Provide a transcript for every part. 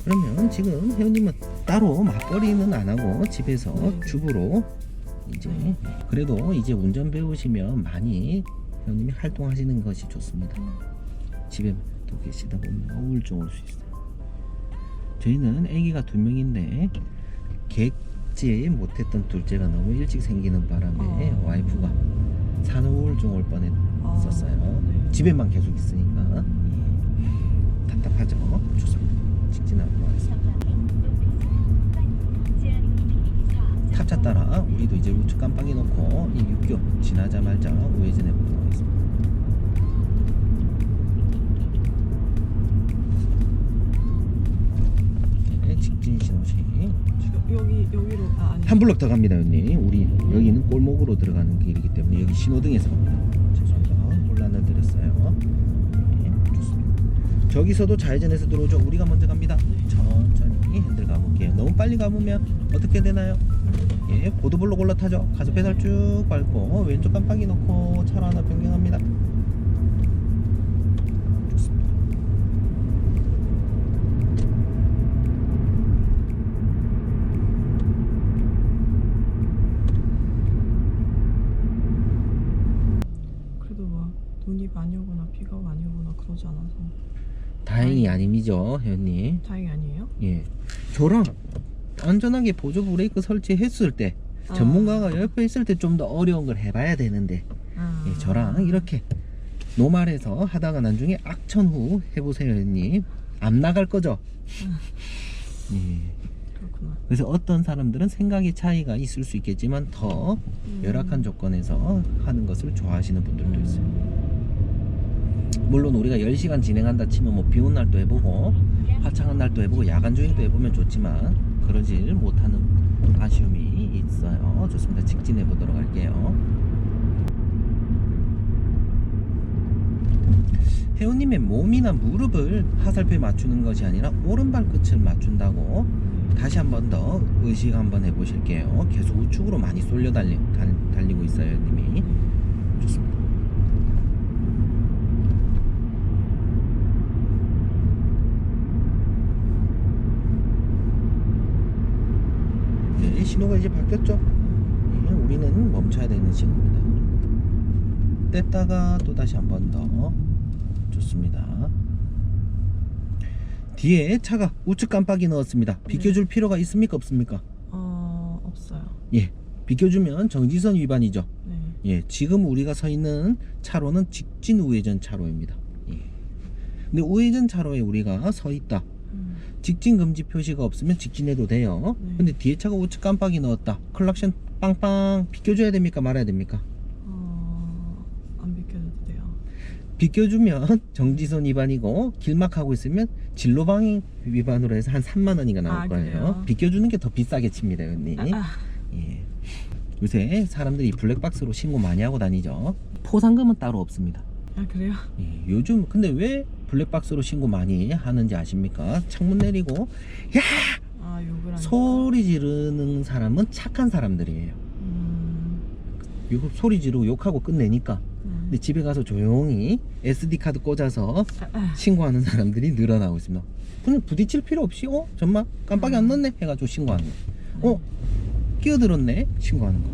그러면 지금 회원님은 따로 맞벌이는 안 하고 집에서 주부로 이제 그래도 이제 운전 배우시면 많이 회원님이 활동하시는 것이 좋습니다. 집에 또 계시다 보면 우울증 올 수 있어요. 저희는 아기가 2명인데 계획지 못했던 둘째가 너무 일찍 생기는 바람에 와이프가 산후우울증 올 뻔했었어요. 집에만 계속 있으니까 답답하죠. 좋습니다. 직진하고 하겠습니다. 탑차 따라 우리도 이제 우측 깜빡이 놓고 이 육교 지나자마자 우회전해 보도록 하겠습니다. 네, 직진 신호시 지금 여기로 아니. 한 블럭 더 갑니다, 형님. 우리 여기는 골목으로 들어가는 길이기 때문에 여기 신호등에서 갑니다. 죄송합니다. 혼란을 드렸어요. 네, 좋습니다. 저기서도 좌회전해서 들어오죠. 우리가 먼저 갑니다. 천천히 핸들 가볼게요. 너무 빨리 가보면 어떻게 되나요? 예, 보도블록 올라타죠. 가속 페달 쭉 밟고 왼쪽 깜빡이 놓고 차로 하나 변경합니다. 좋습니다. 그래도 막 눈이 많이 오거나 비가 많이 오거나 그러지 않아서 다행히 아님이죠, 회원님. 다행이 아니에요? 예, 저랑 안전하게 보조 브레이크 설치했을 때 전문가가 옆에 있을 때 좀 더 어려운 걸 해봐야 되는데 예, 저랑 이렇게 노말에서 하다가 나중에 악천 후 해보세요, 회원님. 안 나갈 거죠? 예. 그렇구나. 그래서 어떤 사람들은 생각의 차이가 있을 수 있겠지만 더 열악한 조건에서 하는 것을 좋아하시는 분들도 있어요. 물론 우리가 10시간 진행한다 치면 뭐 비 오는 날도 해보고 화창한 날도 해보고 야간 주행도 해보면 좋지만 그러질 못하는 아쉬움이 있어요. 좋습니다. 직진해 보도록 할게요. 회원님의 몸이나 무릎을 화살표에 맞추는 것이 아니라 오른발 끝을 맞춘다고 다시 한 번 더 의식 한번 해보실게요. 계속 우측으로 많이 쏠려 달리고 있어요, 회원님이. 좋습니다. 네, 신호가 이제 바뀌었죠? 네, 우리는 멈춰야 되는 신호입니다. 뗐다가 또 다시 한 번 더. 좋습니다. 뒤에 차가 우측 깜빡이 넣었습니다. 비켜줄 필요가 있습니까, 없습니까? 없어요. 예, 비켜주면 정지선 위반이죠. 네. 예, 지금 우리가 서 있는 차로는 직진 우회전 차로입니다. 예. 근데 우회전 차로에 우리가 서 있다. 직진 금지 표시가 없으면 직진해도 돼요. 근데 뒤에 차가 우측 깜빡이 넣었다. 클락션 빵빵 비켜줘야 됩니까, 말아야 됩니까? 안 비켜줘도 돼요. 비켜주면 정지선 위반이고 길막하고 있으면 진로방해 위반으로 해서 한 3만원이가 나올 거예요. 그래요? 비켜주는 게 더 비싸게 칩니다, 언니. 예. 요새 사람들이 블랙박스로 신고 많이 하고 다니죠. 포상금은 따로 없습니다. 그래요? 예, 요즘 근데 왜 블랙박스로 신고 많이 하는지 아십니까? 창문 내리고 야! 욕을 하니까. 소리 지르는 사람은 착한 사람들이에요. 소리 지르고 욕하고 끝내니까. 근데 집에 가서 조용히 SD카드 꽂아서 신고하는 사람들이 늘어나고 있습니다. 그냥 부딪힐 필요 없이 정말 깜빡이 안 넣네 해가지고 신고하는 거. 끼어들었네 신고하는 거.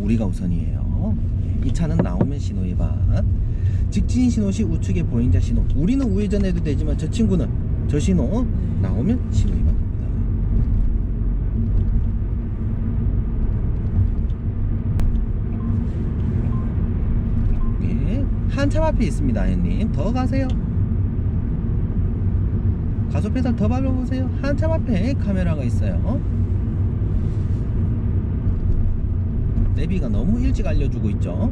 우리가 우선이에요. 이 차는 나오면 신호 위반. 직진 신호 시 우측에 보행자 신호. 우리는 우회전해도 되지만 저 친구는 저 신호 나오면 신호 위반입니다. 예, 한참 앞에 있습니다, 형님. 더 가세요. 가속 페달 더 밟아보세요. 한참 앞에 카메라가 있어요. 내비가 너무 일찍 알려주고 있죠.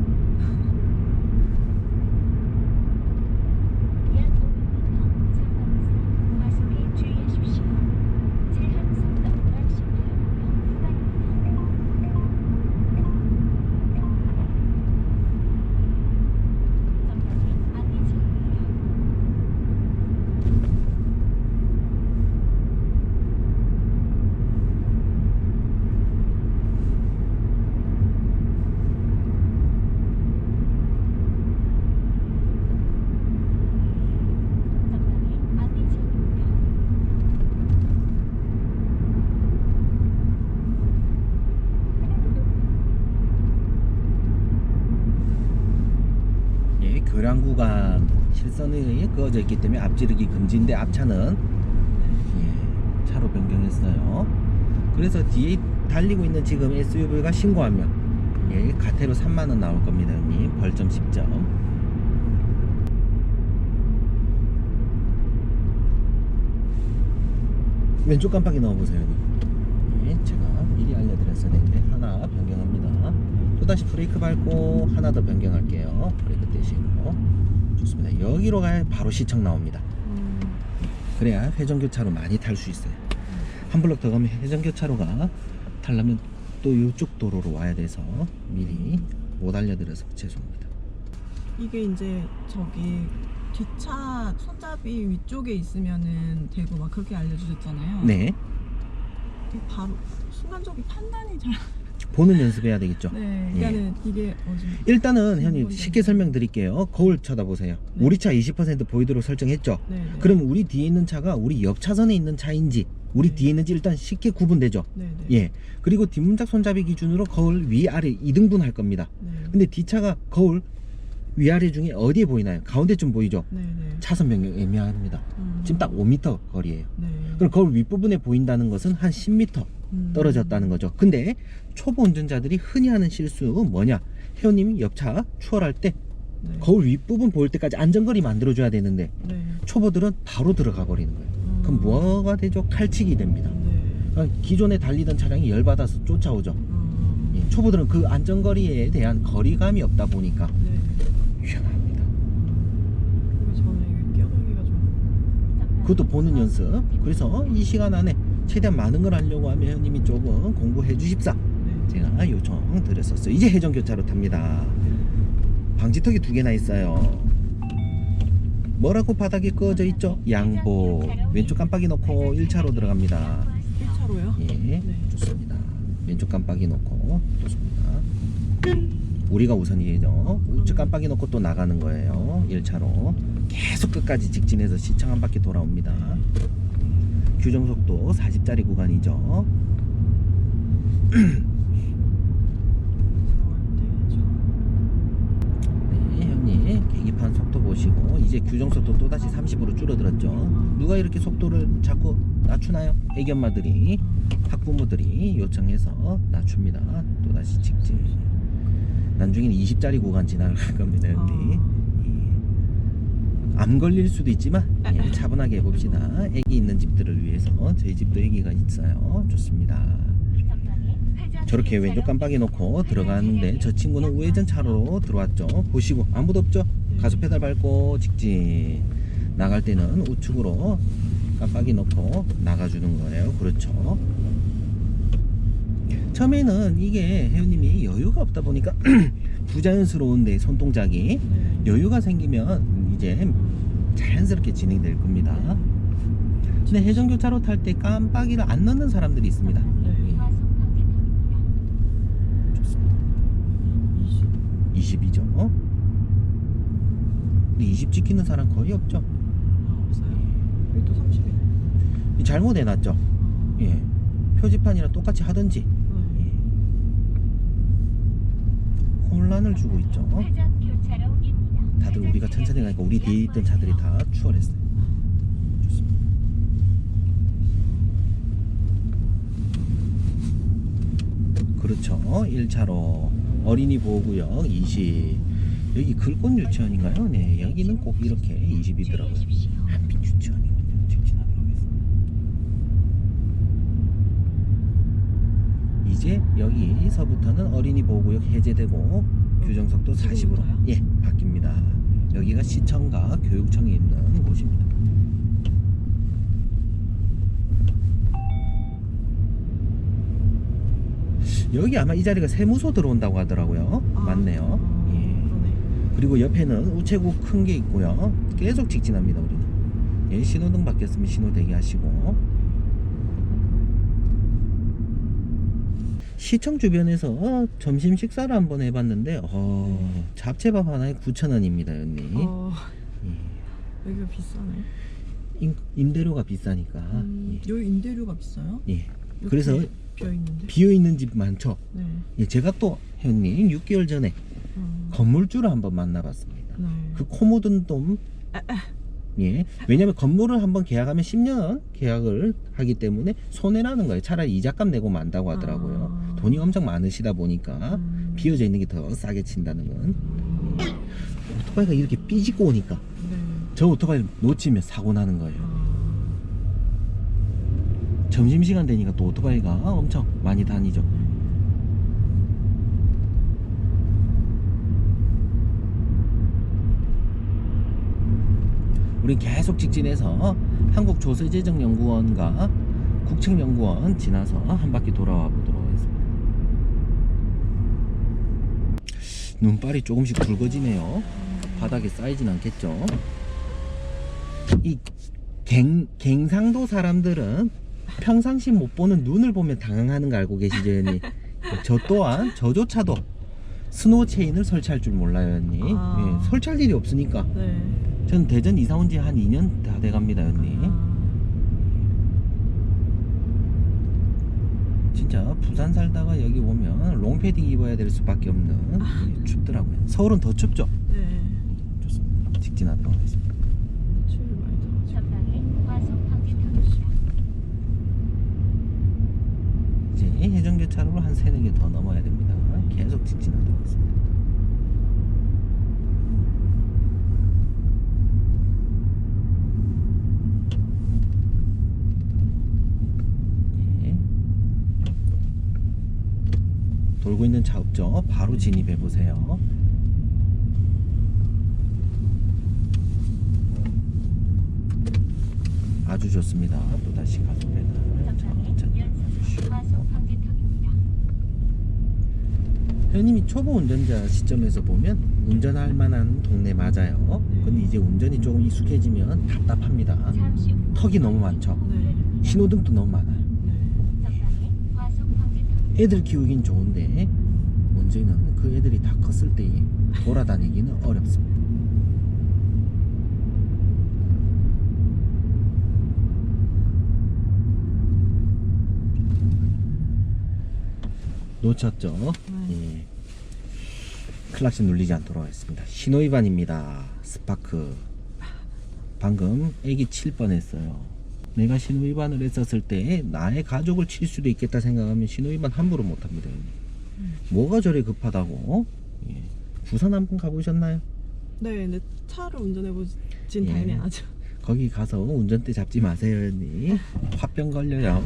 교량 구간 실선이 그어져 있기 때문에 앞지르기 금지인데 앞차는 차로 변경했어요. 그래서 뒤에 달리고 있는 지금 SUV가 신고하면 가태료 3만원 나올 겁니다, 형님. 벌점 10점. 왼쪽 깜빡이 넣어보세요, 형님. 제가 미리 알려드렸어야 되는데 하나 변경합니다. 또다시 브레이크 밟고 하나 더 변경할게요. 브레이크 떼시고. 좋습니다. 여기로 가야 바로 시청 나옵니다. 그래야 회전교차로 많이 탈 수 있어요. 한 블럭 더 가면 회전교차로가 타려면 또 이쪽 도로로 와야 돼서 미리 못 알려드려서 죄송합니다. 이게 이제 저기 뒷차 손잡이 위쪽에 있으면은 되고 막 그렇게 알려주셨잖아요. 네. 이게 바로 순간적인 판단이 잘. 보는 연습해야 되겠죠. 네. 그러니까는 이게 일단은 형님 쉽게 설명드릴게요. 거울 쳐다보세요. 네. 우리 차 20% 보이도록 설정했죠. 네. 그럼 우리 뒤에 있는 차가 우리 옆 차선에 있는 차인지 우리 네. 뒤에 있는지 일단 쉽게 구분되죠. 네. 예. 그리고 뒷문짝 손잡이 기준으로 거울 위아래 2등분 할 겁니다. 네. 근데 뒷차가 거울 위아래 중에 어디에 보이나요? 가운데쯤 보이죠? 네. 차선 변경 애매합니다. 지금 딱 5m 거리예요. 네. 그럼 거울 윗부분에 보인다는 것은 한 10m 떨어졌다는 거죠. 근데 초보 운전자들이 흔히 하는 실수 뭐냐? 회원님이 옆차 추월할 때 네. 거울 윗부분 보일 때까지 안전거리 만들어줘야 되는데 네. 초보들은 바로 들어가 버리는 거예요. 그럼 뭐가 되죠? 칼치기 됩니다. 네. 그러니까 기존에 달리던 차량이 열받아서 쫓아오죠. 예, 초보들은 그 안전거리에 대한 거리감이 없다 보니까 네. 위험합니다. 그리고 저는 이게 끼어들기가 좀. 그것도 보는 연습. 그래서 이 시간 안에 최대한 많은 걸 하려고 하면 형님이 조금 공부해 주십사. 네. 제가 요청 드렸었어요. 이제 회전교차로 탑니다. 방지턱이 2개나 있어요. 뭐라고 바닥에 꺼져 있죠? 양보. 왼쪽 깜빡이 놓고 1차로 들어갑니다. 1차로요? 예, 네. 좋습니다. 왼쪽 깜빡이 놓고 좋습니다. 우리가 우선이죠. 우측 깜빡이 놓고 또 나가는 거예요. 1차로 계속 끝까지 직진해서 시청 한 바퀴 돌아옵니다. 규정속도 40짜리 구간이죠. 네, 형님 계기판 속도 보시고 이제 규정속도 또다시 30으로 줄어들었죠. 누가 이렇게 속도를 자꾸 낮추나요? 애기 엄마들이, 학부모들이 요청해서 낮춥니다. 또다시 직진. 나중에는 20짜리 구간 지나갈 겁니다, 형님. 암 걸릴 수도 있지만 차분하게 해봅시다. 애기 있는 집들을 위해서. 저희 집도 애기가 있어요. 좋습니다. 저렇게 왼쪽 깜빡이 놓고 들어가는데 저 친구는 우회전 차로로 들어왔죠. 보시고 아무도 없죠? 가속 페달 밟고 직진. 나갈 때는 우측으로 깜빡이 놓고 나가주는 거예요. 그렇죠. 처음에는 이게 회원님이 여유가 없다 보니까 부자연스러운데 손동작이 여유가 생기면 이제 자연스럽게 진행될 겁니다. 근데 회전교차로 탈 때 깜빡이를 안 넣는 사람들이 있습니다. 좋습니다. 20이죠. 근데 20 지키는 사람 거의 없죠. 없어요? 여기 또 30이네. 잘못 해놨죠. 예. 표지판이랑 똑같이 하든지. 혼란을 주고 있죠. 다들 우리가 천천히 가니까 우리 뒤에 있던 차들이 다 추월했어요. 좋습니다. 그렇죠. 1차로 어린이 보호구역 20. 여기 글꽃 유치원인가요? 네, 여기는 꼭 이렇게 20이더라고요. 한빛 유치원이군요. 직진하도록 하겠습니다. 이제 여기서부터는 어린이 보호구역 해제되고 규정속도 40으로 예 바뀝니다. 여기가 시청과 교육청이 있는 곳입니다. 여기 아마 이 자리가 세무소 들어온다고 하더라고요. 맞네요. 예. 그리고 옆에는 우체국 큰 게 있고요. 계속 직진합니다. 우리는. 예, 신호등 바뀌었으면 신호 대기하시고. 시청 주변에서 점심 식사를 한번 해봤는데 잡채밥 하나에 9,000원입니다, 언니. 예. 여기가 비싸네. 임대료가 비싸니까. 여기 임대료가 비싸요? 예. 그래서 비어 있는데. 비어 있는 집 많죠. 네. 예, 제가 또 회원님 6개월 전에 건물주를 한번 만나봤습니다. 네. 그 코 묻은 돈. 예, 왜냐면 건물을 한번 계약하면 10년 계약을 하기 때문에 손해라는 거예요. 차라리 이자값 내고 만다고 하더라고요. 돈이 엄청 많으시다 보니까 비어져 있는 게 더 싸게 친다는 건. 오토바이가 이렇게 삐지고 오니까 네. 저 오토바이를 놓치면 사고 나는 거예요. 점심시간 되니까 또 오토바이가 엄청 많이 다니죠. 우린 계속 직진해서 한국조세재정연구원과 국책연구원 지나서 한 바퀴 돌아와 보도록 하겠습니다. 눈발이 조금씩 굵어지네요. 바닥에 쌓이진 않겠죠. 이 갱상도 사람들은 평상시 못 보는 눈을 보면 당황하는 거 알고 계시죠, 언니? 저 또한 저조차도 스노우 체인을 설치할 줄 몰라요, 언니. 예, 설치할 일이 없으니까. 네. 전 대전 이사 온 지 한 2년 다 돼갑니다, 언니. 진짜 부산 살다가 여기 오면 롱패딩 입어야 될 수밖에 없는 춥더라고요. 서울은 더 춥죠? 네. 좋습니다. 직진하도록 하겠습니다. 추위 많이 들어가지고. 전방에 과속 방지턱입니다. 이제 해전교차로를 한 3-4개 더 넘어야 됩니다. 계속 직진하도록 하겠습니다. 돌고 있는 차 없죠? 바로 진입해 보세요. 아주 좋습니다. 또 다시 가속pedal 천천히 해주시고. 과속 방지턱입니다. 회원님이 초보 운전자 시점에서 보면 운전할 만한 동네 맞아요. 근데 이제 운전이 조금 익숙해지면 답답합니다. 잠시 후 턱이 너무 많죠. 네. 신호등도 너무 많아요. 전방에 과속 방지턱. 애들 키우긴 좋은데 문제는 그 애들이 다 컸을 때에 돌아다니기는 어렵습니다. 놓쳤죠? 예. 클락신 눌리지 않도록 하겠습니다. 신호위반입니다. 스파크. 방금 애기 칠 뻔했어요. 내가 신호위반을 했었을 때 나의 가족을 칠 수도 있겠다 생각하면 신호위반 함부로 못합니다. 뭐가 저래 급하다고? 예. 부산 한번 가보셨나요? 네, 근데 차를 운전해보진 예. 당연히 안 하죠. 거기 가서 운전대 잡지 마세요, 언니. 화병 걸려요.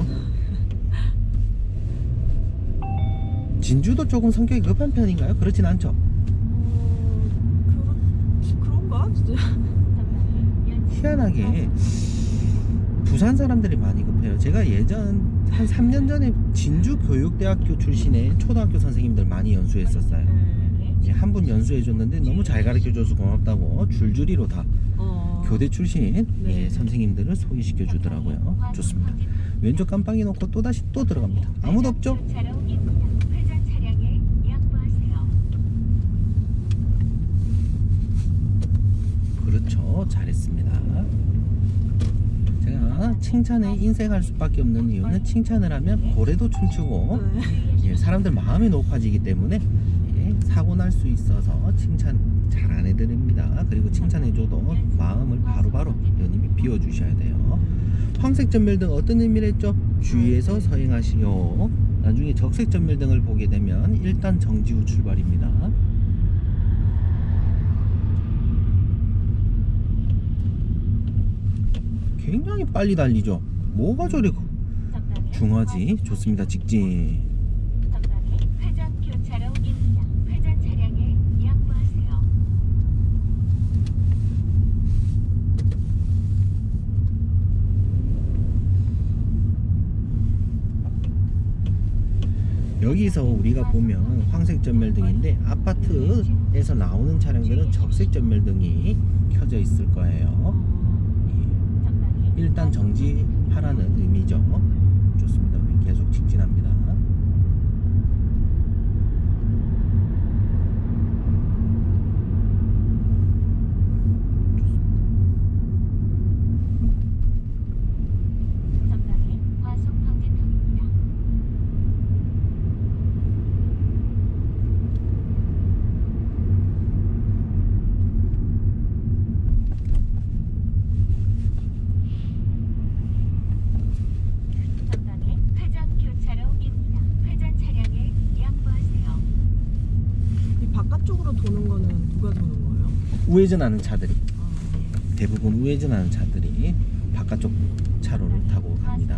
진주도 조금 성격이 급한 편인가요? 그렇진 않죠? 그런가? 진짜. 희한하게 부산 사람들이 많이 급해요. 제가 예전 한 3년 전에 진주 교육대학교 출신의 초등학교 선생님들 많이 연수했었어요. 이제 한 분 연수해줬는데 너무 잘 가르쳐줘서 고맙다고 줄줄이로 다 교대 출신 네. 예, 선생님들을 소개시켜 주더라고요. 좋습니다. 왼쪽 깜빡이 놓고 또다시 또 들어갑니다. 아무도 없죠? 차로 입니다. 회전 차량에 양보하세요. 그렇죠. 잘했습니다. 제가 칭찬에 인색할 수밖에 없는 이유는 칭찬을 하면 고래도 춤추고 예, 사람들 마음이 높아지기 때문에 예, 사고 날 수 있어서 칭찬 잘 안 해드립니다. 그리고 칭찬해줘도 마음을 바로바로 연님이 비워주셔야 돼요. 황색 전멸등 어떤 의미를 했죠? 주의해서 서행하시오. 나중에 적색 전멸등을 보게 되면 일단 정지 후 출발입니다. 굉장히 빨리 달리죠. 뭐가 저리 중하지? 좋습니다. 직진. 전방에 회전 교차로입니다. 회전 차량에 양보하세요. 여기서 우리가 보면 황색 전멸등인데 아파트에서 나오는 차량들은 적색 전멸등이 켜져 있을 거예요. 일단 정지하라는 의미죠. 좋습니다. 우리 계속 직진합니다. 전방에 과속 방지턱입니다. 우회전하는 차들이 아, 대부분 우회전하는 차들이 바깥쪽 차로를 타고 갑니다.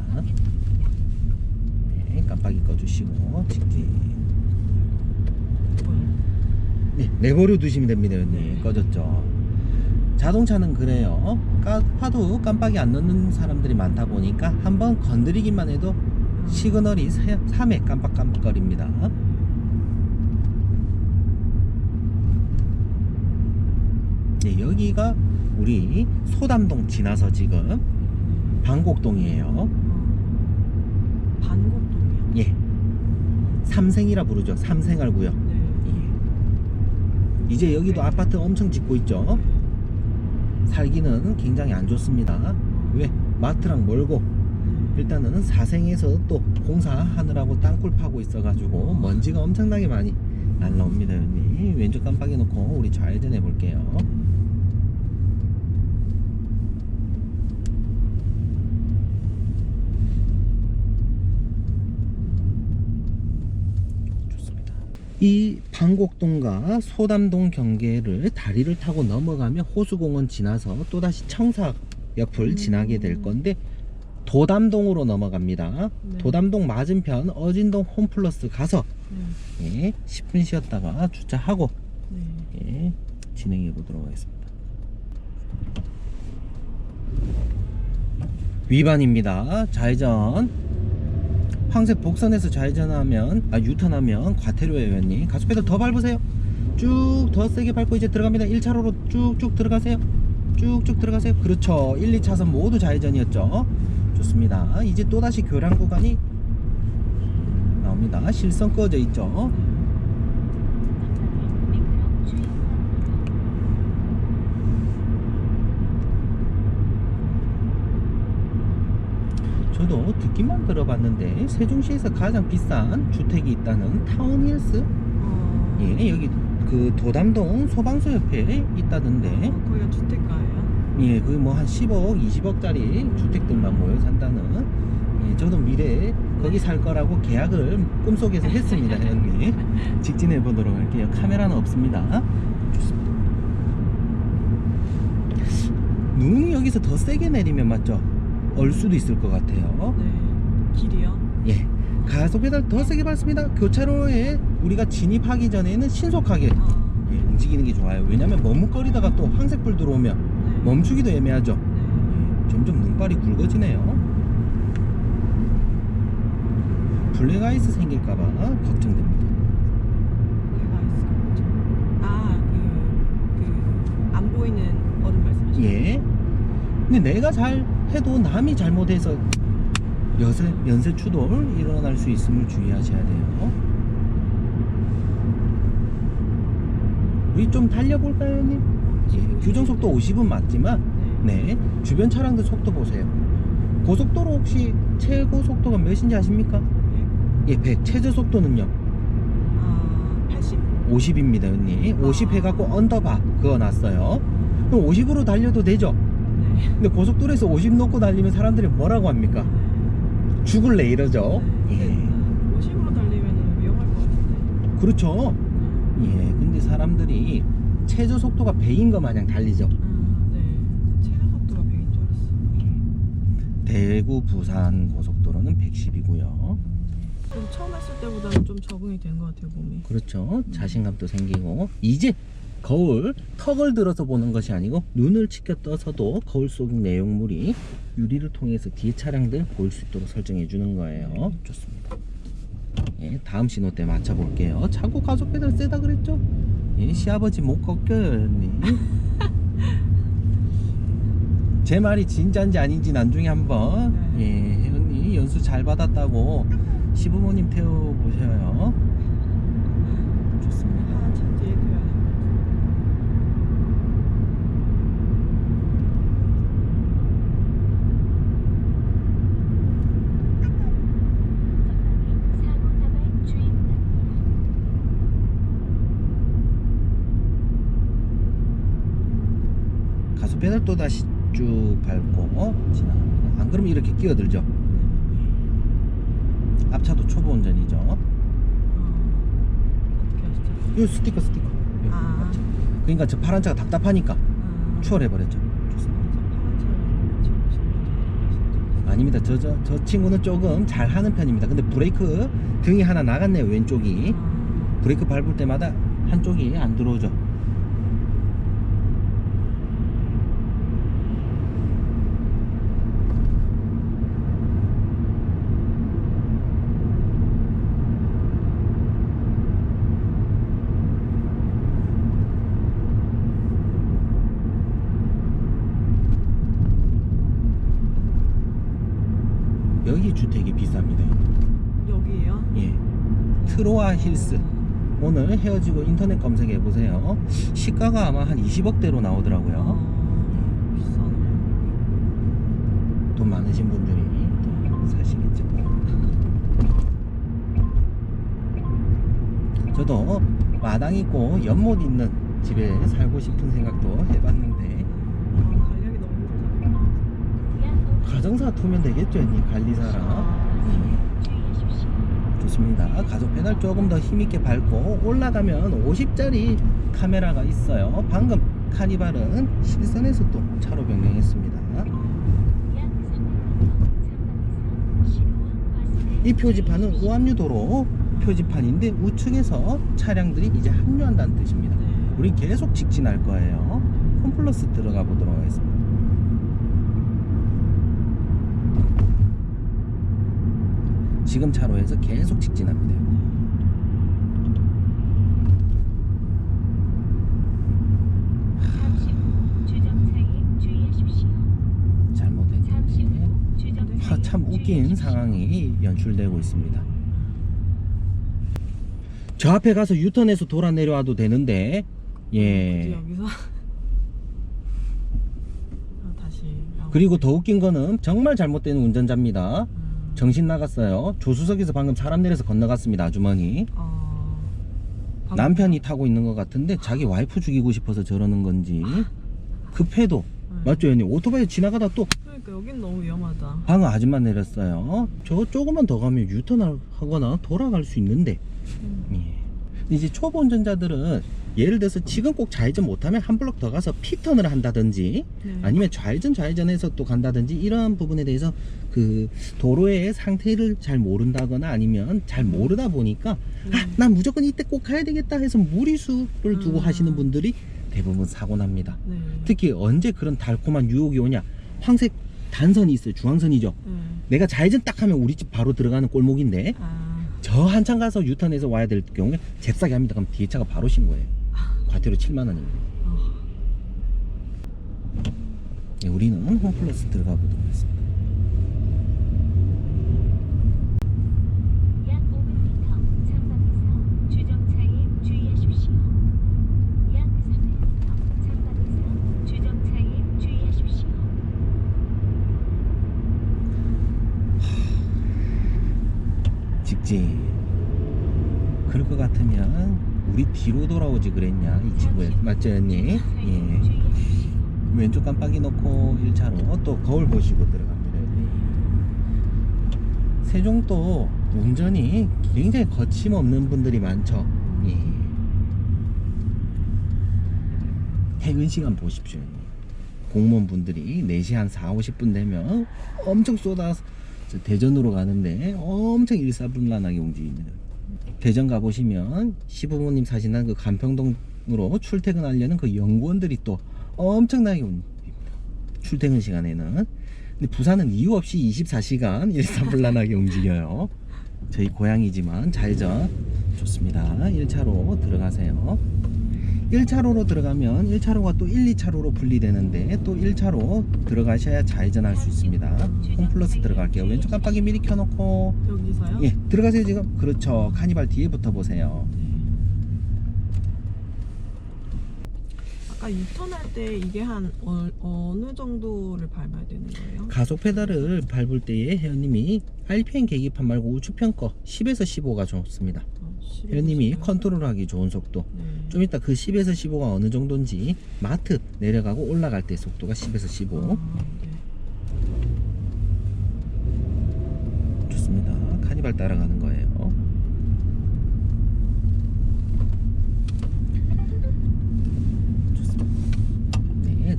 네, 깜빡이 꺼주시고 직진. 네, 내버려 두시면 됩니다. 네, 꺼졌죠. 자동차는 그래요. 하도 깜빡이 안 넣는 사람들이 많다 보니까 한번 건드리기만 해도 시그널이 3회 깜빡깜빡거립니다. 네, 여기가 우리 소담동 지나서 지금 방곡동이에요. 반곡동이요? 예, 삼생이라 부르죠. 삼생활구역. 네. 예. 이제 여기도 아파트 엄청 짓고 있죠. 살기는 굉장히 안 좋습니다. 왜? 마트랑 멀고 일단은 사생에서 또 공사하느라고 땅굴 파고 있어가지고 먼지가 엄청나게 많이 날라옵니다. 여기 왼쪽 깜빡이 놓고 우리 좌회전 해볼게요. 좋습니다. 이 방곡동과 소담동 경계를 다리를 타고 넘어가면 호수공원 지나서 또다시 청사 옆을 지나게 될 건데 도담동으로 넘어갑니다. 네. 도담동 맞은편 어진동 홈플러스 가서 네. 예, 10분 쉬었다가 주차하고 네. 예, 진행해 보도록 하겠습니다. 위반입니다. 좌회전 황색 복선에서 좌회전하면 유턴하면 과태료예요. 회원님 가속페달 더 밟으세요. 쭉 더 세게 밟고 이제 들어갑니다. 1차로로 쭉쭉 들어가세요. 쭉쭉 들어가세요. 그렇죠. 1, 2차선 모두 좌회전이었죠. 좋습니다. 이제 또다시 교량 구간이 나옵니다. 실선 꺼져 있죠. 저도 듣기만 들어봤는데 세종시에서 가장 비싼 주택이 있다는 타운힐스, 예, 여기 그 도담동 소방서 옆에 있다던데, 거기가 주택가예요? 예, 그 뭐 한 10억, 20억짜리 주택들만 모여 산다는, 예, 저도 미래에 거기 살 거라고 계약을 꿈속에서 했습니다. 형님. 직진해 보도록 할게요. 카메라는 없습니다. 좋습니다. 눈이 여기서 더 세게 내리면 맞죠? 얼 수도 있을 것 같아요. 네. 길이요? 예, 가속 페달 더 세게 밟습니다. 교차로에 우리가 진입하기 전에는 신속하게 예, 움직이는 게 좋아요. 왜냐면 머뭇거리다가 또 황색불 들어오면 네. 멈추기도 애매하죠. 네. 예, 점점 눈발이 굵어지네요. 블랙아이스 생길까봐 걱정됩니다. 내가 있을까 보죠. 안 보이는 얼음 말씀하시는 예. 근데 내가 잘 해도 남이 잘못해서 연쇄 추돌 일어날 수 있음을 주의하셔야 돼요. 우리 좀 달려볼까요, 형님? 예, 규정속도 50은 맞지만, 네, 주변 차량들 속도 보세요. 고속도로 혹시 최고 속도가 몇인지 아십니까? 예, 100. 최저 속도는요? 80? 50입니다, 형님. 50 해갖고 언더바 그어놨어요. 그럼 50으로 달려도 되죠? 네. 근데 고속도로에서 50 놓고 달리면 사람들이 뭐라고 합니까? 죽을래 이러죠. 예. 50으로 달리면 위험할 것 같은데. 그렇죠. 예. 근데 사람들이 최저 속도가 100인 거 마냥 달리죠. 네. 최저 속도가 100인 줄 알았어. 대구 부산 고속도로는 110이고요. 그럼 처음 했을 때보다는 좀 적응이 된 것 같아요, 몸이. 그렇죠. 자신감도 생기고 이제 거울 턱을 들어서 보는 것이 아니고 눈을 치켜 떠서도 거울 속 내용물이 유리를 통해서 뒤에 차량들 보일 수 있도록 설정해 주는 거예요. 좋습니다. 예, 다음 신호 때 맞춰 볼게요. 자꾸 가속 페달 세다 그랬죠? 예, 시아버지 못 꺾여요. 제 말이 진짜인지 아닌지 나중에 한번 예, 혜은이 연수 잘 받았다고 시부모님 태워보셔요. 좋습니다. 한참 뒤에 둬야 돼. 사고 나발 주의 바랍니다. 가속 페달 또 다시 쭉 밟고 지나갑니다. 안 그러면 이렇게 끼어들죠. 앞차도 초보 운전이죠. 어떻게 하시죠? 이 스티커. 요 아. 앞차. 그러니까 저 파란 차가 답답하니까 아, 추월해버렸죠. 맞아. 파란 차를 지금 아닙니다. 저 친구는 조금 잘 하는 편입니다. 근데 브레이크 등이 하나 나갔네요. 왼쪽이. 브레이크 밟을 때마다 한쪽이 안 들어오죠. 여기 주택이 비쌉니다. 여기에요? 예. 트로아 힐스. 오늘 헤어지고 인터넷 검색해 보세요. 시가가 아마 한 20억대로 나오더라고요. 비싸네. 돈 많으신 분들이 또 사시겠죠. 저도 마당 있고 연못 있는 집에 살고 싶은 생각도 해봤는데 관리하기 너무 힘들잖아요. 가정사 두면 되겠죠, 이 관리사랑. 주의하십시오. 좋습니다. 가속 페달 조금 더 힘있게 밟고 올라가면 50짜리 카메라가 있어요. 방금 카니발은 실선에서 또 차로 변경했습니다. 약 300m 상방에서 신호와 과속. 이 표지판은 우압류도로 표지판인데 우측에서 차량들이 이제 합류한다는 뜻입니다. 네. 우리 계속 직진할 거예요. 홈플러스 들어가 보도록 하겠습니다. 지금 차로에서 계속 직진합니다. 잠시 후 주정차에 주의하십시오. 잠시 잘못했는데 후 주정차에 참 웃긴 주의하십시오. 상황이 연출되고 있습니다. 저 앞에 가서 유턴해서 돌아 내려와도 되는데 굳이 예. 여기서 다시 나오고. 그리고 더 웃긴 거는 정말 잘못된 운전자입니다. 음. 정신 나갔어요. 조수석에서 방금 사람 내려서 건너갔습니다. 아주머니. 방금- 남편이 타고 있는 것 같은데 자기 와이프 죽이고 싶어서 저러는 건지 급해도 네. 맞죠, 형님? 오토바이 지나가다 또 그러니까 여긴 너무 위험하다. 방금 아줌마 내렸어요. 저 조금만 더 가면 유턴하거나 돌아갈 수 있는데 예. 이제 초보 운전자들은 예를 들어서 지금 꼭 좌회전 못하면 한 블록 더 가서 피턴을 한다든지 네. 아니면 좌회전해서 또 간다든지 이러한 부분에 대해서 그 도로의 상태를 잘 모른다거나 아니면 잘 모르다 보니까 네. 난 무조건 이때 꼭 가야 되겠다 해서 무리수를 두고 하시는 분들이 대부분 사고 납니다. 네. 특히 언제 그런 달콤한 유혹이 오냐. 황색 단선이 있어요. 중앙선이죠. 네. 내가 좌회전 딱 하면 우리 집 바로 들어가는 골목인데 저 한참 가서 유턴해서 와야 될 경우에 잽싸게 합니다. 그럼 뒤에 차가 바로 신고해요. 과태료 7만원입니다. 네, 우리는 홈플러스 들어가 보도록 하겠습니다. 약 500m 상방에서 주정차에 주의하십시오. 약 300m 상방에서 주정차에 주의하십시오. 직진. 그럴 것 같으면 우리 뒤로 돌아오지 그랬냐 이 친구에. 맞죠, 언니? 예. 왼쪽 깜빡이 놓고 1차로 또 거울 보시고 들어갑니다. 세종도 운전이 굉장히 거침없는 분들이 많죠. 예. 퇴근 시간 보십시오. 공무원분들이 4시 한 4, 50분 되면 엄청 쏟아서 대전으로 가는데 엄청 일사분란하게 움직입니다. 대전 가보시면 시부모님 사시는 그 간평동으로 출퇴근하려는 그 연구원들이 또 엄청나게 움직입니다. 출퇴근 시간에는. 근데 부산은 이유 없이 24시간 일사분란하게 움직여요. 저희 고향이지만 좌회전 좋습니다. 1차로 들어가세요. 1차로로 들어가면 1차로가 또 1, 2차로로 분리되는데 또 1차로 들어가셔야 좌회전할 수 있습니다. 홈플러스 들어갈게요. 왼쪽 깜빡이 미리 켜놓고 여기서요? 예, 들어가세요. 지금 그렇죠. 카니발 뒤에 붙어보세요. 아까 유턴할 때 이게 한 어느 정도를 밟아야 되는 거예요? 가속 페달을 밟을 때에 회원님이 RPM 계기판 말고 우측편 거 10에서 15가 좋습니다. 10에서 회원님이 15. 컨트롤하기 좋은 속도. 네. 좀 이따 그 10에서 15가 어느 정도인지 마트 내려가고 올라갈 때 속도가 10에서 15. 네. 좋습니다. 카니발 따라가는 거예요.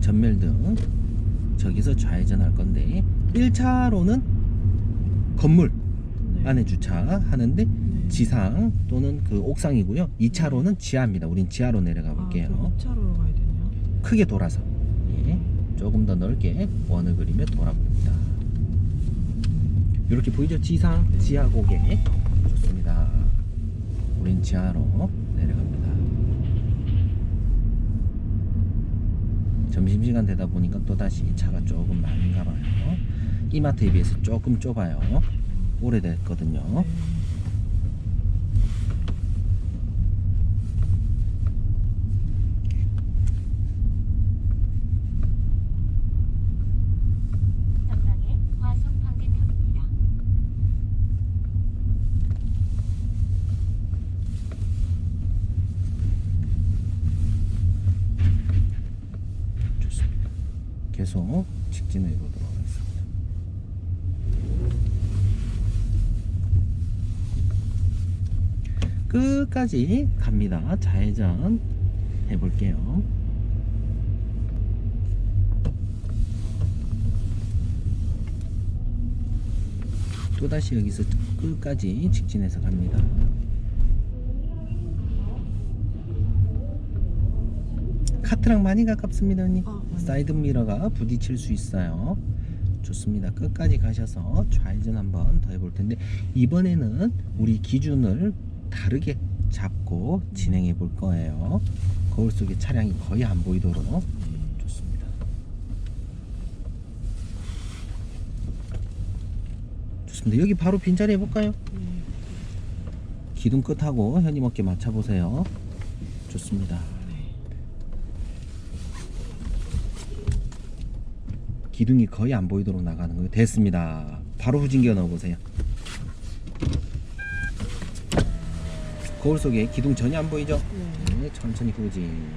전멸등 저기서 좌회전할 건데 1차로는 건물 네. 안에 주차하는데 네. 지상 또는 그 옥상이고요. 2차로는 지하입니다. 우린 지하로 내려가 볼게요. 2차로로 가야 되네요. 크게 돌아서 예, 조금 더 넓게 원을 그리며 돌아봅니다. 이렇게 보이죠? 지상, 지하 고개 좋습니다. 우린 지하로 내려갑니다. 점심시간 되다 보니까 또다시 차가 조금 많은가 봐요. 이마트에 비해서 조금 좁아요. 오래됐거든요. 네. 전방에 과속 방지턱입니다. 좋습니다. 계속 직진해 보도록 하겠습니다. 끝까지 갑니다. 좌회전 해볼게요. 또다시 여기서 끝까지 직진해서 갑니다. 카트랑 많이 가깝습니다, 언니. 많이. 사이드 미러가 부딪힐 수 있어요. 좋습니다. 끝까지 가셔서 좌회전 한번 더 해볼 텐데 이번에는 우리 기준을 다르게 잡고 진행해 볼 거예요. 거울 속에 차량이 거의 안 보이도록. 좋습니다. 좋습니다. 여기 바로 빈자리 해볼까요? 네. 기둥 끝하고 현임 어깨 맞춰보세요. 좋습니다. 기둥이 거의 안 보이도록 나가는 거예요. 됐습니다. 바로 후진기어 넣어보세요. 거울 속에 기둥 전혀 안 보이죠? 네, 천천히 후진.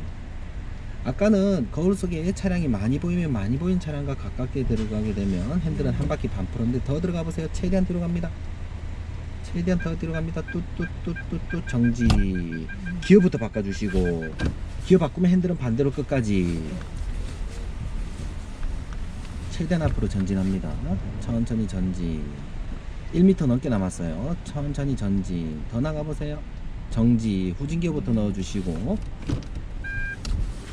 아까는 거울 속에 차량이 많이 보이면 많이 보인 차량과 가깝게 들어가게 되면 핸들은 한 바퀴 반 풀었는데 더 들어가 보세요. 최대한 들어갑니다. 최대한 더 들어갑니다. 뚜뚜뚜뚜뚜 정지. 기어부터 바꿔주시고 기어 바꾸면 핸들은 반대로 끝까지. 최대한 앞으로 전진합니다. 천천히 전진. 1m 넘게 남았어요. 천천히 전진. 더 나가보세요. 정지. 후진기어부터 넣어주시고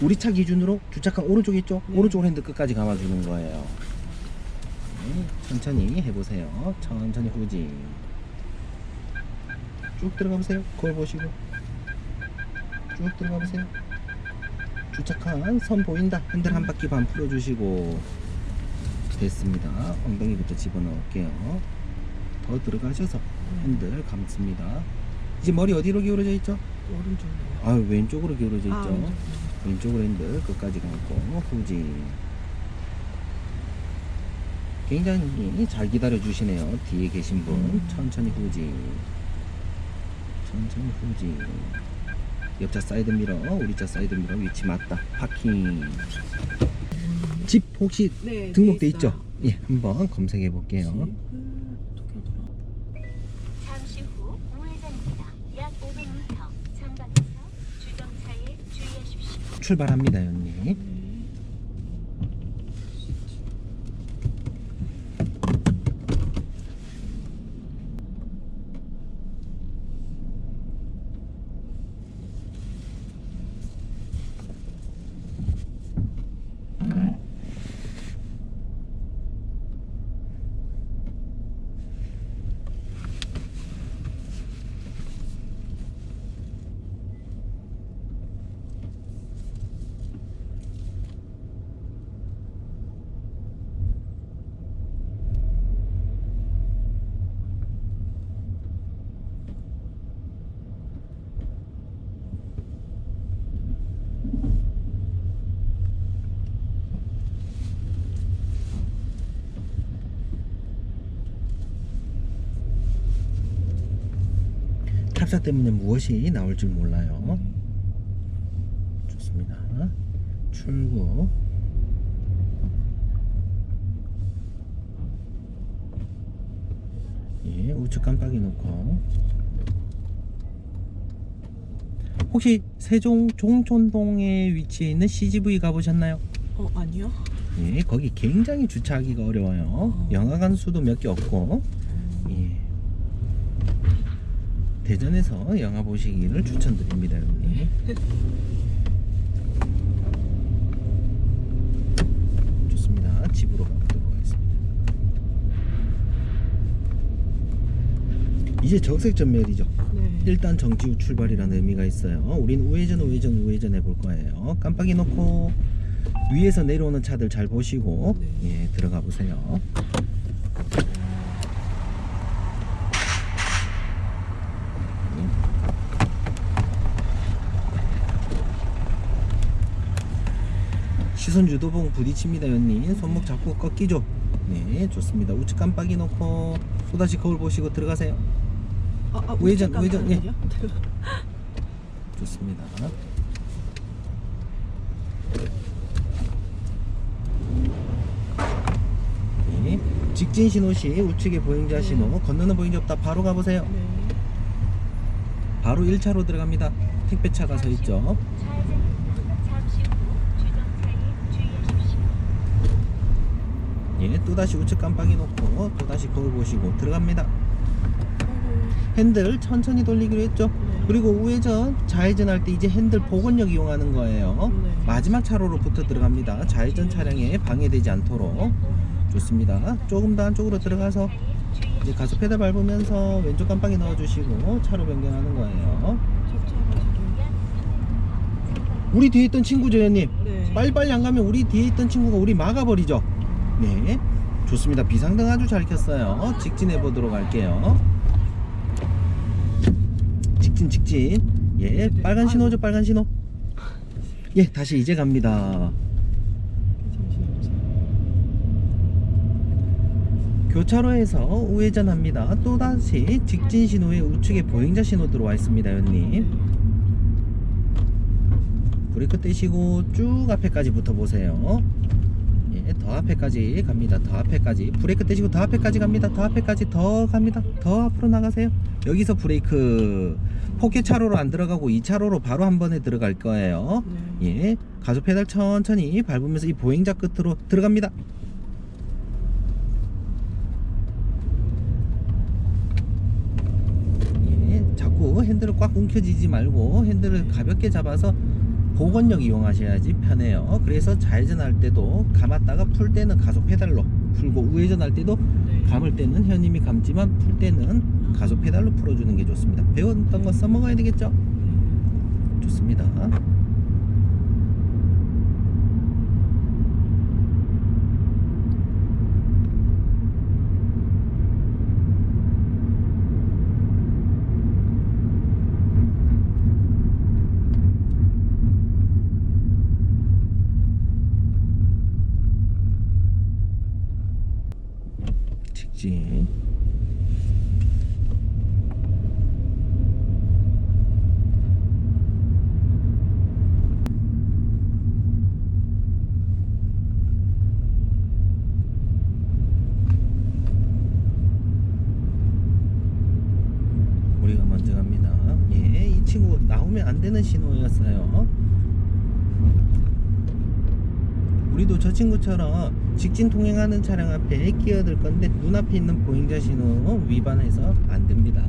우리 차 기준으로 주차칸 오른쪽 있죠? 오른쪽 핸들 끝까지 감아주는 거예요. 네, 천천히 해보세요. 천천히 후진. 쭉 들어가보세요. 거울 보시고 쭉 들어가보세요. 주차칸 선 보인다. 핸들 한 바퀴 반 풀어주시고 됐습니다. 엉덩이부터 집어넣을게요. 더 들어가셔서 핸들 감습니다. 이제 머리 어디로 기울어져 있죠? 오른쪽으로. 왼쪽으로 기울어져 있죠? 왼쪽으로. 왼쪽으로 핸들 끝까지 감고 후진. 굉장히 잘 기다려 주시네요. 뒤에 계신 분. 천천히 후진. 천천히 후진. 옆차 사이드 미러, 우리 차 사이드 미러 위치 맞다. 파킹. 집 혹시 네, 등록돼 돼 있죠? 있어요. 예, 한번 검색해 볼게요. 잠시 후 우회전입니다. 약 500m 전방에서 주정차에 주의하십시오. 출발합니다, 언니. 탑사 때문에 무엇이 나올 줄 몰라요. 좋습니다. 출구. 예, 우측 깜빡이 놓고. 혹시 세종 종촌동에 위치해 있는 CGV 가보셨나요? 아니요. 예, 거기 굉장히 주차하기가 어려워요. 영하관 수도 몇 개 없고. 예. 대전에서 영화 보시기를 추천드립니다, 형님. 좋습니다. 집으로 가보도록 하겠습니다. 이제 적색 전멸이죠. 네. 일단 정지 후 출발이라는 의미가 있어요. 우린 우회전 해볼 거예요. 깜빡이 놓고 위에서 내려오는 차들 잘 보시고 네. 예, 들어가 보세요. 시선 유도봉 부딪힙니다, 연님. 손목 잡고 꺾이죠. 네, 좋습니다. 우측 깜빡이 놓고 또다시 거울 보시고 들어가세요. 우회전, 예. 좋습니다. 네, 직진 신호 시 우측에 보행자 신호, 건너는 보행자 없다. 바로 가보세요. 네. 바로 1차로 들어갑니다. 택배차가 서 있죠. 좌회전입니다. 잠시 후 주정차에 주의하십시오. 예, 또다시 우측 깜빡이 놓고 또다시 거울 보시고 들어갑니다. 핸들 천천히 돌리기로 했죠. 네. 그리고 우회전 좌회전 할 때 이제 핸들 복원력 이용하는 거예요. 네. 마지막 차로로부터 들어갑니다. 좌회전 차량에 방해되지 않도록. 좋습니다. 조금 더 안쪽으로 들어가서 이제 가속 페달 밟으면서 왼쪽 깜빡이 넣어주시고 차로 변경하는 거예요. 우리 뒤에 있던 친구죠, 형님. 네. 빨리빨리 안 가면 우리 뒤에 있던 친구가 우리 막아버리죠. 네, 좋습니다. 비상등 아주 잘 켰어요. 직진해 보도록 할게요. 직진. 예, 빨간 신호죠, 빨간 신호. 예, 다시 이제 갑니다. 교차로에서 우회전합니다. 또다시 직진 신호에 우측에 보행자 신호 들어와 있습니다, 형님. 브레이크 떼시고 쭉 앞에까지 붙어보세요. 예, 더 앞에까지 갑니다. 더 앞에까지. 브레이크 떼시고 더 앞에까지 갑니다. 더 앞에까지 더 갑니다. 더 앞으로 나가세요. 여기서 브레이크. 포켓 차로로 안 들어가고 2차로로 바로 한 번에 들어갈 거예요. 예, 가속 페달 천천히 밟으면서 이 보행자 끝으로 들어갑니다. 예, 자꾸 핸들을 꽉 움켜쥐지 말고 핸들을 가볍게 잡아서 복원력 이용하셔야지 편해요. 그래서 좌회전할 때도 감았다가 풀 때는 가속 페달로 풀고, 우회전할 때도 감을 때는 현님이 감지만 풀 때는 가속 페달로 풀어주는 게 좋습니다. 배웠던 거 써먹어야 되겠죠? 좋습니다. 직진. 우리가 먼저 갑니다. 예, 이 친구 나오면 안 되는 신호였어요. 우리도 저 친구처럼 직진 통행하는 차량 앞에 끼어들 건데 눈앞에 있는 보행자 신호 위반해서 안 됩니다.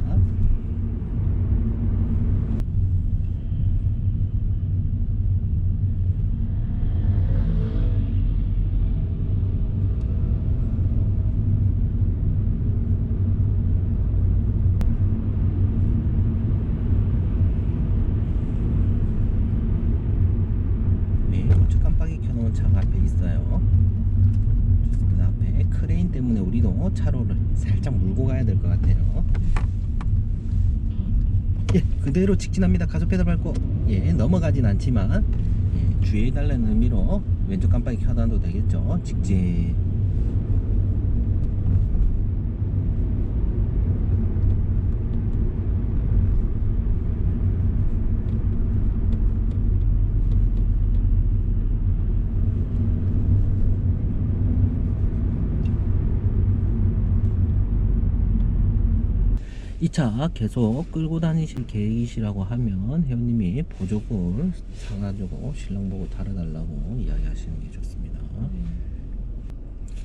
네, 우측 깜빡이 켜놓은 차가 앞에 있어요. 좋습니다. 앞에 크레인 때문에 우리도 차로를 살짝 물고 가야 될 것 같아요. 예, 그대로 직진합니다. 가속 페달 밟고. 예, 넘어가진 않지만 예, 주의해달라는 의미로 왼쪽 깜빡이 켜놔도 되겠죠. 직진. 이 차 계속 끌고 다니실 계획이시라고 하면 회원님이 보조금을 사가지고 신랑 보고 달아달라고 이야기하시는 게 좋습니다.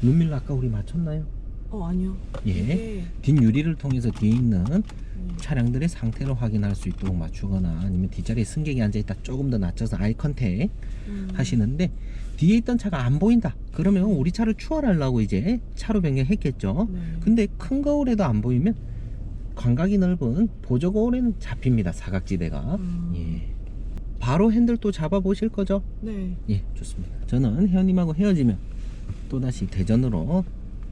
룸밀러 아까 우리 맞췄나요? 아니요. 예. 이게, 뒷유리를 통해서 뒤에 있는 네. 차량들의 상태를 확인할 수 있도록 맞추거나 아니면 뒷자리에 승객이 앉아있다 조금 더 낮춰서 아이 컨택 하시는데 뒤에 있던 차가 안 보인다 그러면 우리 차를 추월하려고 이제 차로 변경했겠죠. 네. 근데 큰 거울에도 안 보이면 광각이 넓은 보조 거울에는 잡힙니다. 사각지대가. 예. 바로 핸들 또 잡아 보실 거죠? 네. 예, 좋습니다. 저는 혜원님하고 헤어지면 또다시 대전으로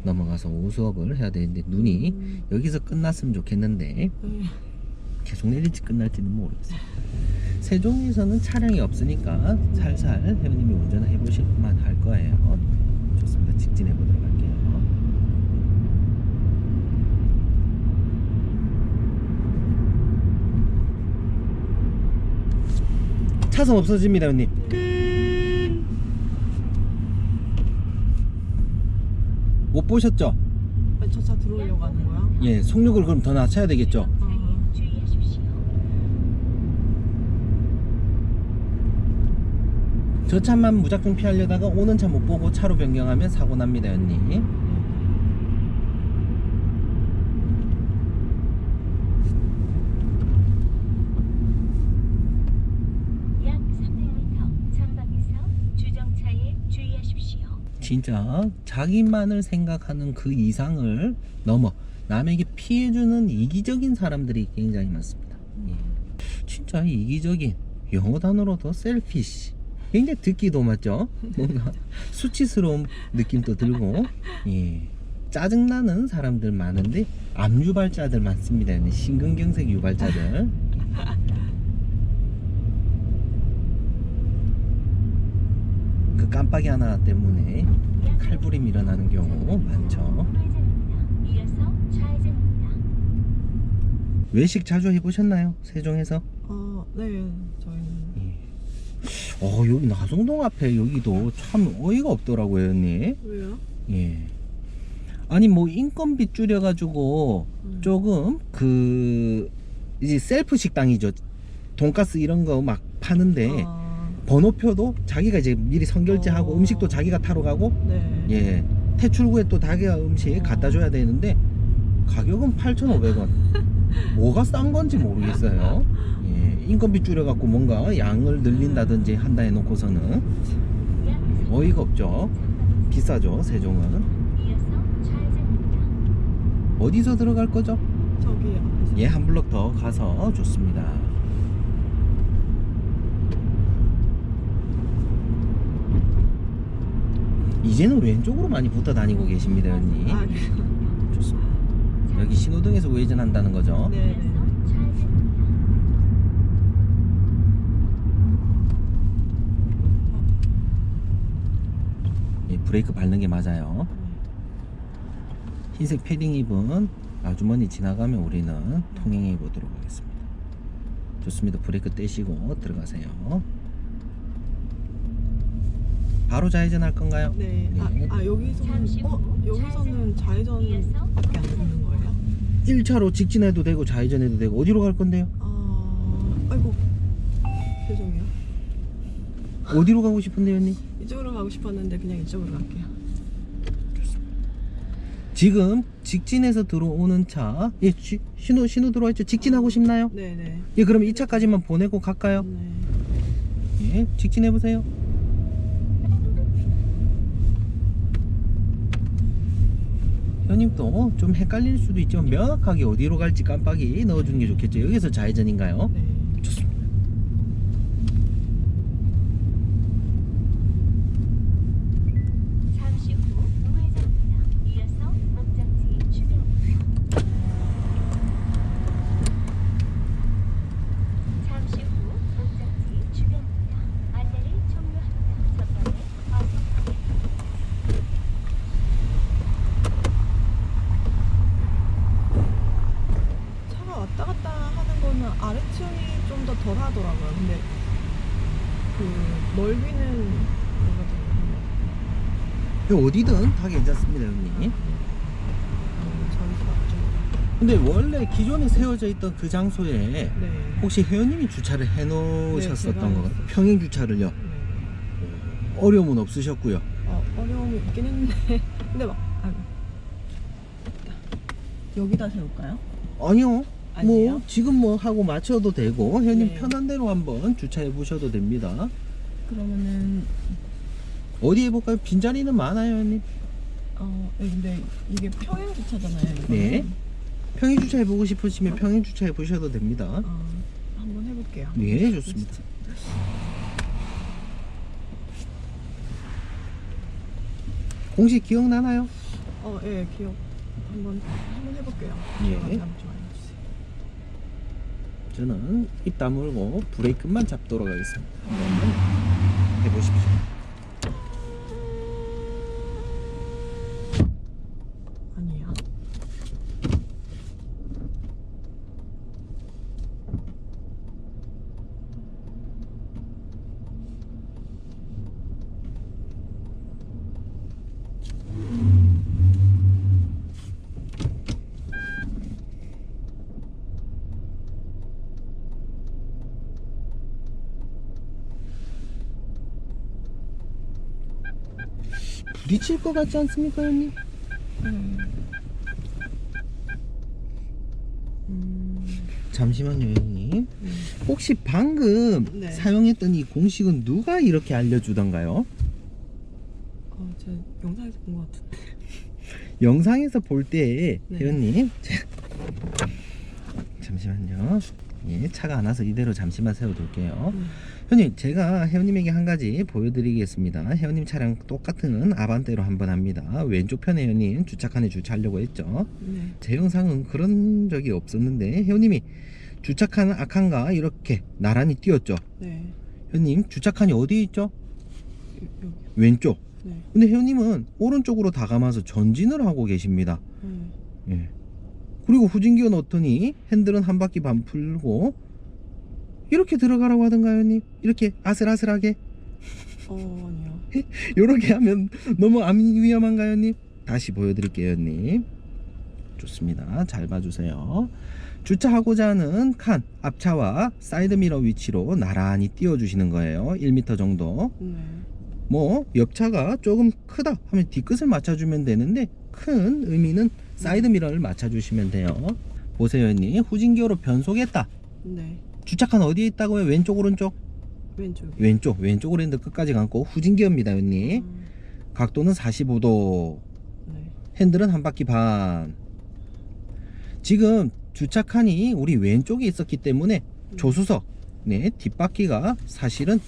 넘어가서 오수업을 해야 되는데 눈이 여기서 끝났으면 좋겠는데 네. 계속 내릴지 끝날지는 모르겠어요. 세종에서는 차량이 없으니까 살살 혜원님이 운전을 해보실 만 할 거예요. 좋습니다. 직진해 보도록 할게요. 차선 없어집니다, 혜원님. 못 보셨죠? 저 차 들어오려고 하는 거야? 예, 속력을 그럼 더 낮춰야 되겠죠? 주의하십시오. 저 차만 무작정 피하려다가 오는 차 못 보고 차로 변경하면 사고 납니다, 혜원님. 약 300m 전방에서 주정차에 주의하십시오. 진짜 자기만을 생각하는 그 이상을 넘어 남에게 피해주는 이기적인 사람들이 굉장히 많습니다. 예. 진짜 이기적인 영어 단어로도 셀피시 굉장히 듣기도 맞죠? 뭔가 수치스러운 느낌도 들고 예. 짜증나는 사람들 많은데 암 유발자들 많습니다. 심근경색 유발자들. 그 깜빡이 하나 때문에 칼부림이 일어나는 경우 많죠. 우회전입니다. 이어서 좌회전입니다. 외식 자주 해보셨나요? 세종에서? 네. 저희는. 예. 여기 나성동 앞에 여기도 참 어이가 없더라고요, 언니. 왜요? 예. 아니 뭐 인건비 줄여가지고 조금 이제 셀프 식당이죠. 돈가스 이런 거 막 파는데 번호표도 자기가 이제 미리 선결제하고 음식도 자기가 타러 가고 네. 예 퇴출구에 또 자기가 음식 갖다 줘야 되는데 가격은 8,500원. 뭐가 싼 건지 모르겠어요. 예, 인건비 줄여갖고 뭔가 양을 늘린다든지 한다 해놓고서는 어이가 없죠. 비싸죠, 세종은. 이어서 좌회전입니다. 어디서 들어갈 거죠? 저기 앞에서. 예, 한 블럭 더 가서 좋습니다. 이제는 왼쪽으로 많이 붙어 다니고 계십니다, 언니. 그래요? 좋습니다. 여기 신호등에서 우회전한다는 거죠. 네. 이어서 좌회전입니다. 예, 브레이크 밟는 게 맞아요. 흰색 패딩 입은 아주머니 지나가면 우리는 통행해 보도록 하겠습니다. 좋습니다. 브레이크 떼시고 들어가세요. 바로 좌회전 할 건가요? 네. 네. 여기서는 잠시 후 여기서는 좌회전밖에 안 되는 거예요? 1차로 직진해도 되고 좌회전해도 되고 어디로 갈 건데요? 아이고. 죄송해요. 어디로 가고 싶은데요, 언니? 이쪽으로 가고 싶었는데 그냥 이쪽으로 갈게요. 지금 직진해서 들어오는 차, 예, 신호 들어와 있죠? 직진하고 싶나요? 네네. 예, 그럼 이 차까지만 보내고 갈까요? 네. 예, 직진해 보세요. 현님도 좀 헷갈릴 수도 있지만 명확하게 어디로 갈지 깜빡이 넣어주는 게 좋겠죠. 여기서 좌회전인가요? 네. 좋습니다. 잠시 후 우회전입니다. 이어서 목적지 주변입니다. 잠시 후 목적지 주변입니다. 안내를 종료합니다. 전방에 과속 차가 왔다 갔다 하는 거는 아래층이 좀 더 덜 하더라고요. 근데 그 넓이는 뭐가 어디든 다 괜찮습니다, 형님. 저기서 앞쪽. 근데 원래 기존에 세워져 있던 그 장소에 네. 혹시 회원님이 주차를 네, 해놓으셨었던 제가 건가요? 해놨어요. 평행 주차를요? 네. 어려움은 없으셨고요. 어려움이 있긴 했는데 근데 막 여기다 세울까요? 아니요. 아니에요? 뭐 지금 뭐 하고 맞춰도 되고 회원님 네. 편한 대로 한번 주차해 보셔도 됩니다. 그러면은 어디 해볼까요? 빈자리는 많아요, 회원님. 근데 이게 평행 주차잖아요. 이거는. 네. 평행 주차해 보고 싶으시면 평행 주차해 보셔도 됩니다. 한번 해볼게요. 네, 좋습니다. 공식 기억나나요? 예, 기억 한번 해볼게요. 예. 기억 안 나면 좀 알려주세요. 저는 입 다물고 브레이크만 잡도록 하겠습니다. 한번 해보십시오. 아니에요. 부딪힐 것 같지 않습니까, 형님? 잠시만요, 형님. 혹시 방금 네. 사용했던 이 공식은 누가 이렇게 알려주던가요? 저 영상에서 본 것 같은데. 영상에서 볼 때, 네. 회원님, 잠시만요. 예, 차가 안 와서 이대로 잠시만 세워둘게요. 회원님, 제가 회원님에게 한 가지 보여드리겠습니다. 회원님 차량 똑같은 아반떼로 한번 합니다. 왼쪽 편에 회원님 주차칸에 주차하려고 했죠. 네. 제 영상은 그런 적이 없었는데 회원님이 주차칸 악한가 이렇게 나란히 띄었죠. 네. 회원님 주차칸이 어디에 있죠? 여기. 왼쪽. 네. 근데 회원님은 오른쪽으로 다가가서 전진을 하고 계십니다. 예. 그리고 후진기어 넣더니 핸들은 한 바퀴 반 풀고 이렇게 들어가라고 하던가요, 회원님? 이렇게 아슬아슬하게 아니요. 이렇게 하면 너무 안 위험한가요, 회원님? 다시 보여드릴게요, 회원님. 좋습니다. 잘 봐주세요. 주차하고자 하는 칸 앞차와 사이드미러 위치로 나란히 띄워주시는 거예요. 1m 정도. 네. 뭐 옆차가 조금 크다 하면 뒤끝을 맞춰주면 되는데 큰 의미는 사이드미러를 맞춰주시면 돼요. 보세요, 회원님. 후진기어로 변속했다. 네. 주차칸 어디에 있다고요? 왼쪽 오른쪽? 왼쪽. 왼쪽으로 했는데 끝까지 감고 후진기어입니다, 회원님. 각도는 45도. 네. 핸들은 한 바퀴 반. 지금 주차칸이 우리 왼쪽에 있었기 때문에 조수석 네 뒷바퀴가 사실은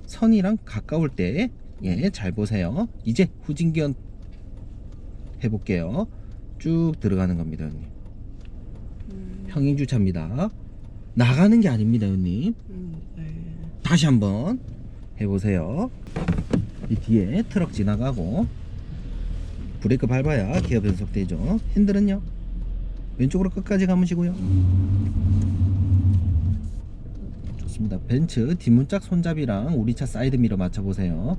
선이랑 가까울 때 잘 보세요. 이제 후진기어 해볼게요. 쭉 들어가는 겁니다, 형님. 평행 주차입니다. 나가는 게 아닙니다, 형님. 네. 다시 한번 해보세요. 이 뒤에 트럭 지나가고 브레이크 밟아야 기어 변속되죠. 핸들은요 왼쪽으로 끝까지 감으시고요. 좋습니다. 벤츠 뒷문짝 손잡이랑 우리 차 사이드미러 맞춰보세요.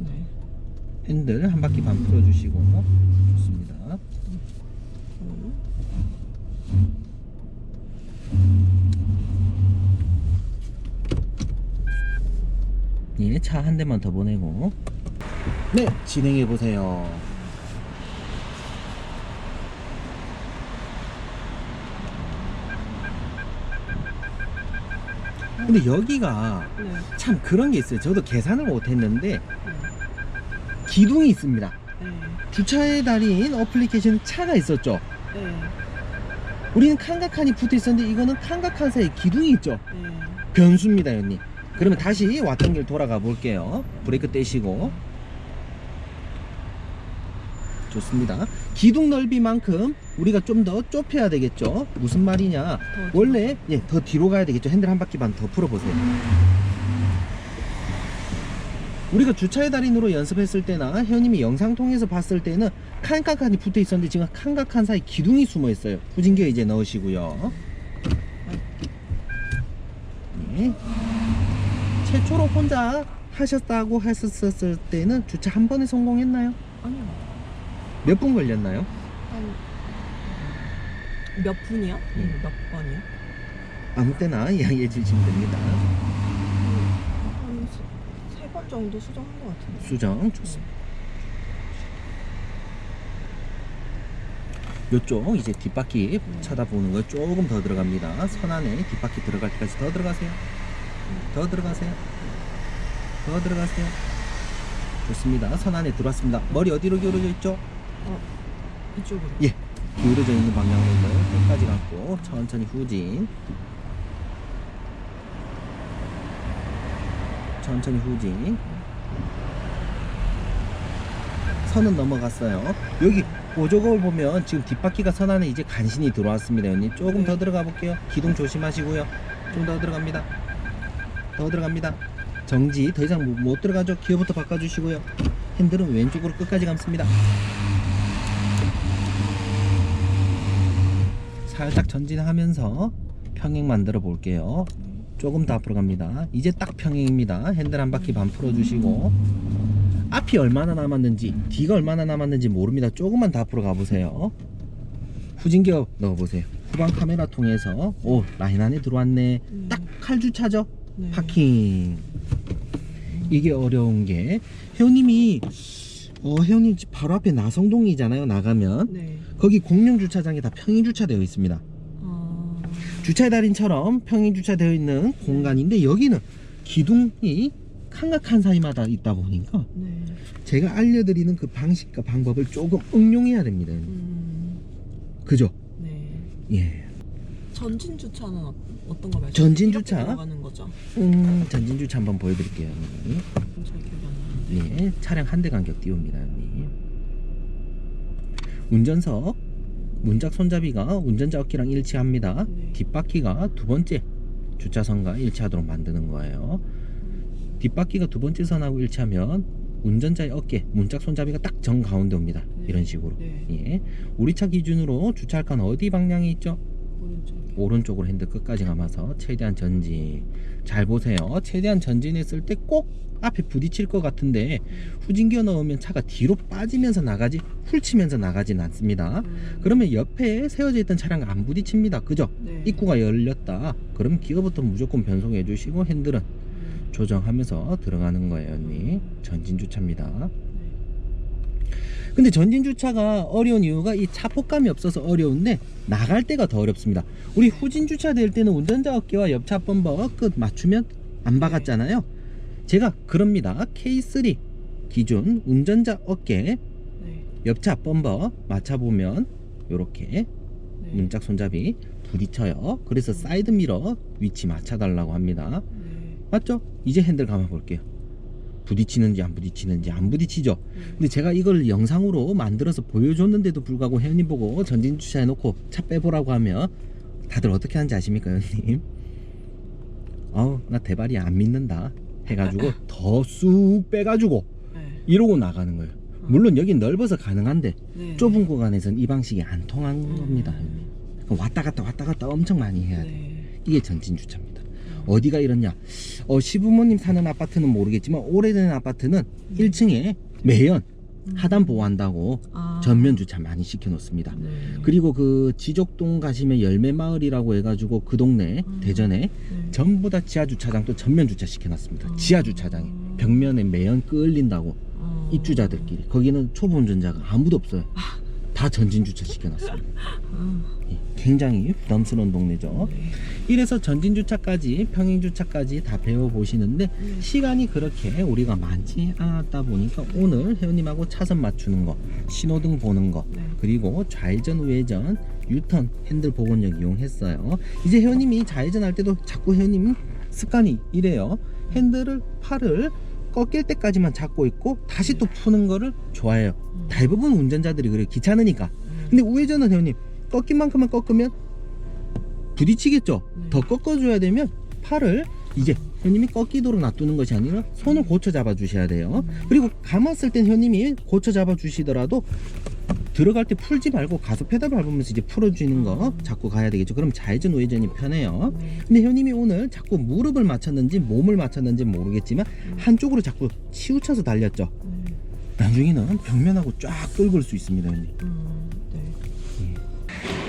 네. 핸들 한 바퀴 반 풀어주시고. 좋습니다. 예, 차 한 대만 더 보내고. 네, 진행해 보세요. 근데 여기가 네. 참 그런 게 있어요. 저도 계산을 못 했는데 네. 기둥이 있습니다. 네. 주차에 달인 어플리케이션 차가 있었죠. 네. 우리는 칸각칸이 붙어 있었는데 이거는 칸각칸 사이에 기둥이 있죠. 네. 변수입니다, 형님. 그러면 다시 왔던 길 돌아가 볼게요. 브레이크 떼시고. 좋습니다. 기둥 넓이만큼 우리가 좀 더 좁혀야 되겠죠. 무슨 말이냐, 원래 더 뒤로 가야 되겠죠. 핸들 한 바퀴 반 더 풀어보세요. 우리가 주차의 달인으로 연습했을 때나 회원님이 영상 통해서 봤을 때는 칸칸칸이 붙어 있었는데 지금 칸칸칸 사이 기둥이 숨어 있어요. 후진기어 이제 넣으시고요. 네. 최초로 혼자 하셨다고 했었을 때는 주차 한 번에 성공했나요? 아니요. 몇 분 걸렸나요? 몇 분이요? 몇 번이요? 아무 때나 이야기해 주시면 됩니다. 한 3번 정도 수정한 것 같은데. 수정 좋습니다. 요쪽 이제 뒷바퀴 쳐다보는 거 조금 더 들어갑니다. 선 안에 뒷바퀴 들어갈 때까지 더 들어가세요. 더 들어가세요. 더 들어가세요. 좋습니다. 선 안에 들어왔습니다. 머리 어디로 기울어져 있죠? 이쪽으로. 예, 기울어져 있는 방향으로 끝까지 감고 천천히 후진. 천천히 후진. 선은 넘어갔어요. 여기 보조거울 보면 지금 뒷바퀴가 선 안에 이제 간신히 들어왔습니다. 형님 조금 더 들어가 볼게요. 기둥 조심하시고요. 좀 더 들어갑니다. 더 들어갑니다. 정지. 더 이상 못 들어가죠. 기어부터 바꿔주시고요. 핸들은 왼쪽으로 끝까지 감습니다. 살짝 전진하면서 평행 만들어 볼게요. 조금 더 앞으로 갑니다. 이제 딱 평행입니다. 핸들 한 바퀴 반 풀어주시고, 앞이 얼마나 남았는지 뒤가 얼마나 남았는지 모릅니다. 조금만 더 앞으로 가보세요. 후진기어 넣어보세요. 후방 카메라 통해서 오, 라인 안에 들어왔네. 딱 칼주차죠. 네. 파킹. 이게 어려운 게 회원님이 회원님 집 바로 앞에 나성동이잖아요. 나가면 네. 거기 공영 주차장이 다 평행 주차되어 있습니다. 주차의 달인처럼 평행 주차되어 있는 공간인데 여기는 기둥이 칸과 사이마다 있다 보니까 네. 제가 알려드리는 그 방식과 방법을 조금 응용해야 됩니다. 그죠? 네. 예. 전진 주차는 어떤 거 말씀? 전진 이렇게 주차? 들어가는 거죠. 전진 주차 한번 보여드릴게요. 형님. 잘 기억이 안 나는데. 예, 차량 한 대 간격 띄웁니다. 형님. 운전석 문짝 손잡이가 운전자 어깨랑 일치합니다. 네. 뒷바퀴가 두 번째 주차선과 일치하도록 만드는 거예요. 뒷바퀴가 두 번째 선하고 일치하면 운전자의 어깨, 문짝 손잡이가 딱 정 가운데 옵니다. 네. 이런 식으로. 네. 예. 우리 차 기준으로 주차할 칸 어디 방향에 있죠? 오른쪽. 오른쪽으로 핸들 끝까지 감아서 최대한 전진. 잘 보세요. 최대한 전진했을 때 꼭 앞에 부딪힐 것 같은데 후진기어 넣으면 차가 뒤로 빠지면서 나가지 훌치면서 나가진 않습니다. 그러면 옆에 세워져 있던 차량과 안 부딪힙니다. 그죠? 네. 입구가 열렸다. 그럼 기어부터 무조건 변속해 주시고 핸들은 조정하면서 들어가는 거예요. 언니. 전진 주차입니다. 근데 전진 주차가 어려운 이유가 이 차폭감이 없어서 어려운데 나갈 때가 더 어렵습니다. 우리 후진 주차 될 때는 운전자 어깨와 옆차 범버 끝 맞추면 안 박았잖아요. 제가 그럽니다. K3 기준 운전자 어깨 네. 옆차 범버 맞춰보면 요렇게 네. 문짝 손잡이 부딪혀요. 그래서 사이드 미러 위치 맞춰달라고 합니다. 네. 맞죠? 이제 핸들 감아 볼게요. 부딪히는지 안 부딪히는지. 안 부딪히죠. 근데 제가 이걸 영상으로 만들어서 보여줬는데도 불구하고 회원님 보고 전진 주차해놓고 차 빼보라고 하면 다들 어떻게 하는지 아십니까, 회원님? 나 대발이 안 믿는다 해가지고 더 쑥 빼가지고 네. 이러고 나가는 거예요. 물론 여긴 넓어서 가능한데 네. 좁은 구간에서는 이 방식이 안 통한 겁니다. 왔다 갔다 엄청 많이 해야 돼. 네. 이게 전진 주차입니다. 어디가 이렇냐? 시부모님 사는 아파트는 모르겠지만 오래된 아파트는 1층에 매연 하단 보호한다고 전면 주차 많이 시켜 놓습니다. 네. 그리고 그 지족동 가시면 열매마을이라고 해가지고 그 동네 대전에 네. 전부 다 지하 주차장도 전면 주차 시켜 놨습니다. 지하 주차장에 벽면에 매연 끌린다고 입주자들끼리. 거기는 초보 운전자가 아무도 없어요. 다 전진 주차 시켜 놨습니다. 예, 굉장히 부담스러운 동네죠. 이래서 전진 주차까지 평행 주차까지 다 배워보시는데 시간이 그렇게 우리가 많지 않았다 보니까 오늘 회원님하고 차선 맞추는 거, 신호등 보는 거, 그리고 좌회전 우회전 유턴 핸들 복원력 이용했어요. 이제 회원님이 좌회전 할 때도 자꾸 회원님 습관이 이래요. 핸들을 팔을 꺾일 때까지만 잡고 있고 다시 또 푸는 거를 좋아해요. 대부분 운전자들이 그래요. 귀찮으니까. 근데 우회전은 회원님 꺾인 만큼만 꺾으면 부딪히겠죠. 더 꺾어줘야 되면 팔을 이제 회원님이 꺾이도록 놔두는 것이 아니라 손을 고쳐 잡아 주셔야 돼요. 그리고 감았을 땐 회원님이 고쳐 잡아 주시더라도 들어갈 때 풀지 말고 가속 페달 밟으면서 이제 풀어주는 거 자꾸 가야 되겠죠. 그럼 좌회전 우회전이 편해요. 근데 회원님이 오늘 자꾸 무릎을 맞췄는지 몸을 맞췄는지 모르겠지만 한쪽으로 자꾸 치우쳐서 달렸죠. 나중에는 벽면하고 쫙 끌고 올 수 있습니다, 회원님.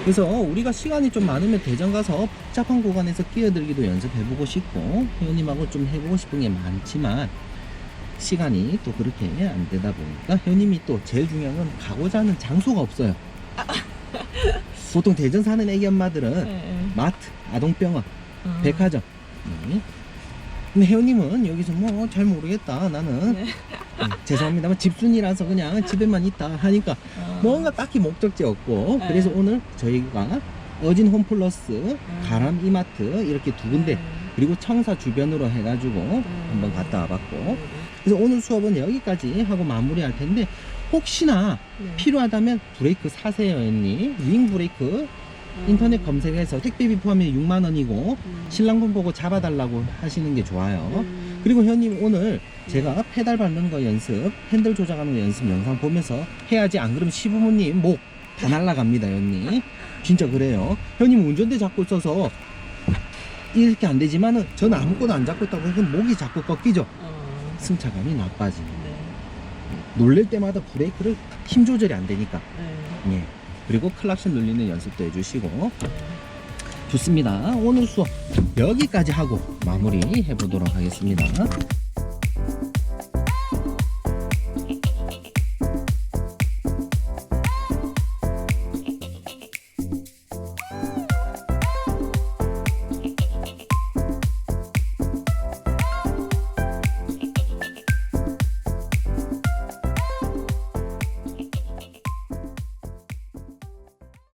그래서 우리가 시간이 좀 많으면 대전 가서 복잡한 구간에서 끼어들기도 연습해보고 싶고 회원님하고 좀 해보고 싶은 게 많지만 시간이 또 그렇게 안 되다 보니까 회원님이 또 제일 중요한 건 가고자 하는 장소가 없어요. 보통 대전 사는 애기 엄마들은 네. 마트, 아동병원, 아. 백화점. 네. 근데 혜원님은 여기서 뭐 잘 모르겠다. 나는 네. 죄송합니다만 집순이라서 그냥 집에만 있다 하니까 아. 뭔가 딱히 목적지 없고 네. 그래서 오늘 저희가 어진 홈플러스, 가람 이마트 이렇게 두 군데 네. 그리고 청사 주변으로 해가지고 한번 갔다 와봤고 그래서 오늘 수업은 여기까지 하고 마무리할 텐데 혹시나 네. 필요하다면 브레이크 사세요 혜원님. 윙 브레이크 인터넷 검색해서 택배비 포함해 6만원이고 신랑분 보고 잡아달라고 하시는 게 좋아요. 그리고 현님 오늘 제가 페달 밟는 거 연습, 핸들 조작하는 거 연습 영상 보면서 해야지. 안 그러면 시부모님 목 다 날라갑니다 현님. 진짜 그래요. 현님 운전대 잡고 있어서 이렇게 안 되지만은 저는 아무것도 안 잡고 있다고 해서 목이 자꾸 꺾이죠. 승차감이 나빠집니다. 네. 놀랄 때마다 브레이크를 힘 조절이 안 되니까. 네. 예. 그리고 클락션 눌리는 연습도 해주시고. 좋습니다. 오늘 수업 여기까지 하고 마무리 해보도록 하겠습니다.